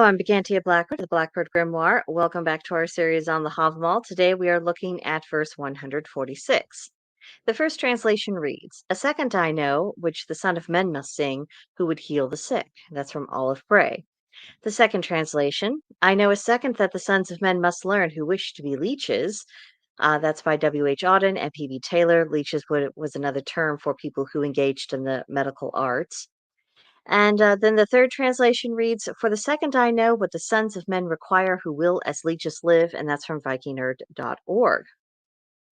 I'm Brigantia Blackbird, the Blackbird Grimoire. Welcome back to our series on the Havamal. Today we are looking at verse 146. The first translation reads, "A second I know, which the Son of Men must sing, who would heal the sick." That's from Olive Bray. The second translation, "I know a second that the sons of men must learn who wish to be leeches." That's by W.H. Auden and P.B. Taylor. Leeches was another term for people who engaged in the medical arts. And then the third translation reads, "For the second I know what the sons of men require who will as leeches live," and that's from vikingnerd.org.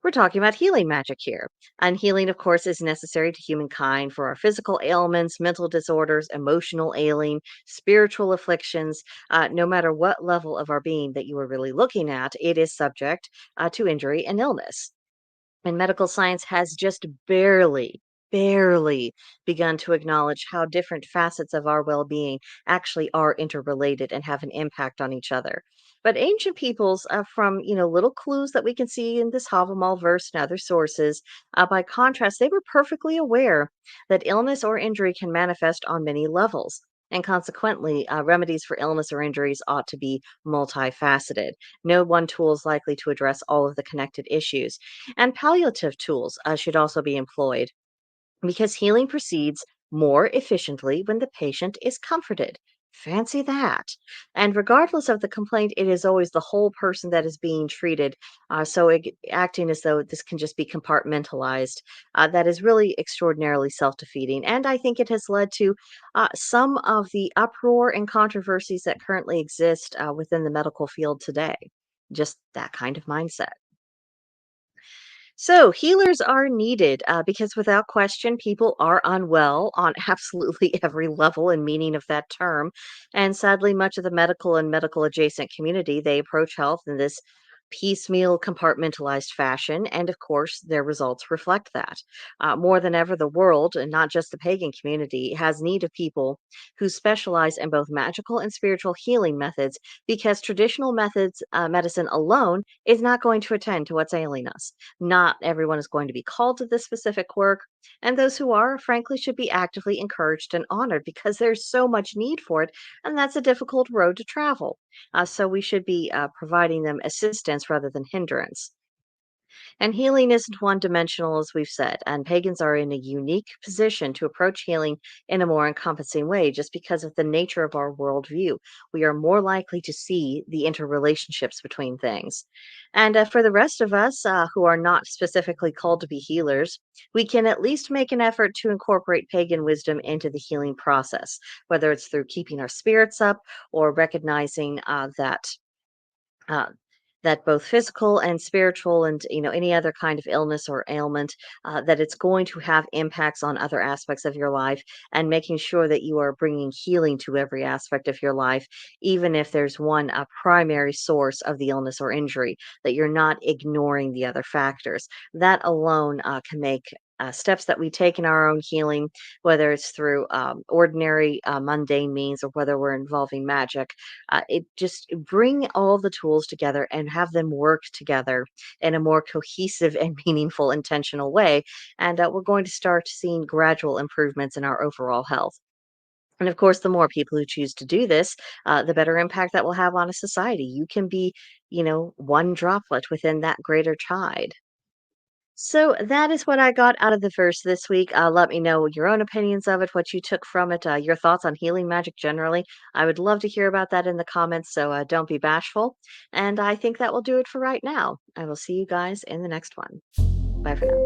We're talking about healing magic here. And healing, of course, is necessary to humankind for our physical ailments, mental disorders, emotional ailing, spiritual afflictions. No matter what level of our being that you are really looking at, it is subject to injury and illness. And medical science has just barely begun to acknowledge how different facets of our well being actually are interrelated and have an impact on each other. But ancient peoples, from little clues that we can see in this Havamal verse and other sources, by contrast, they were perfectly aware that illness or injury can manifest on many levels. And consequently, remedies for illness or injuries ought to be multifaceted. No one tool is likely to address all of the connected issues. And palliative tools should also be employed because healing proceeds more efficiently when the patient is comforted. Fancy that. And regardless of the complaint, it is always the whole person that is being treated. Acting as though this can just be compartmentalized, that is really extraordinarily self defeating. And I think it has led to some of the uproar and controversies that currently exist within the medical field today. Just that kind of mindset. So, healers are needed because without question, people are unwell on absolutely every level and meaning of that term. And sadly, much of the medical and medical adjacent community, they approach health in this piecemeal, compartmentalized fashion. And of course, their results reflect that. More than ever, the world, and not just the pagan community, has need of people who specialize in both magical and spiritual healing methods because traditional medicine alone is not going to attend to what's ailing us. Not everyone is going to be called to this specific work, and those who are, frankly, should be actively encouraged and honored because there's so much need for it, and that's a difficult road to travel. So we should be providing them assistance rather than hindrance. And healing isn't one dimensional, as we've said, and pagans are in a unique position to approach healing in a more encompassing way just because of the nature of our worldview. We are more likely to see the interrelationships between things. And for the rest of us who are not specifically called to be healers, we can at least make an effort to incorporate pagan wisdom into the healing process, whether it's through keeping our spirits up or recognizing uh, that both physical and spiritual and any other kind of illness or ailment that it's going to have impacts on other aspects of your life, and making sure that you are bringing healing to every aspect of your life, even if there's one primary source of the illness or injury, that you're not ignoring the other factors. That alone can make steps that we take in our own healing, whether it's through ordinary mundane means or whether we're involving magic, it just bring all the tools together and have them work together in a more cohesive and meaningful, intentional way. And we're going to start seeing gradual improvements in our overall health. And of course, the more people who choose to do this, the better impact that will have on a society. You can be, one droplet within that greater tide. So that is what I got out of the verse this week. Let me know your own opinions of it, what you took from it, your thoughts on healing magic generally. I would love to hear about that in the comments, so don't be bashful. And I think that will do it for right now. I will see you guys in the next one. Bye for now.